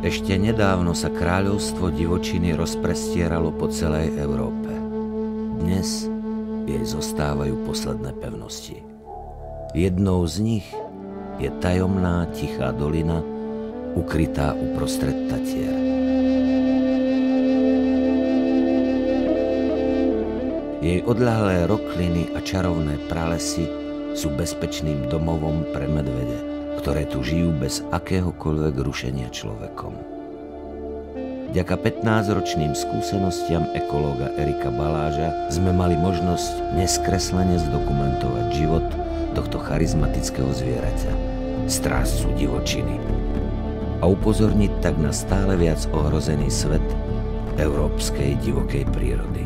Ešte nedávno sa kráľovstvo divočiny rozprestieralo po celej Európe. Dnes jej zostávajú posledné pevnosti. Jednou z nich je tajomná tichá dolina, ukrytá uprostred Tatier. Jej odľahlé rokliny a čarovné pralesy sú bezpečným domovom pre medvede, ktoré tu žijú bez akéhokoľvek rušenia človekom. Vďaka 15-ročným skúsenostiam ekológa Erika Baláža sme mali možnosť neskreslene zdokumentovať život tohto charizmatického zvieraťa, strážcu divočiny, a upozorniť tak na stále viac ohrozený svet európskej divokej prírody.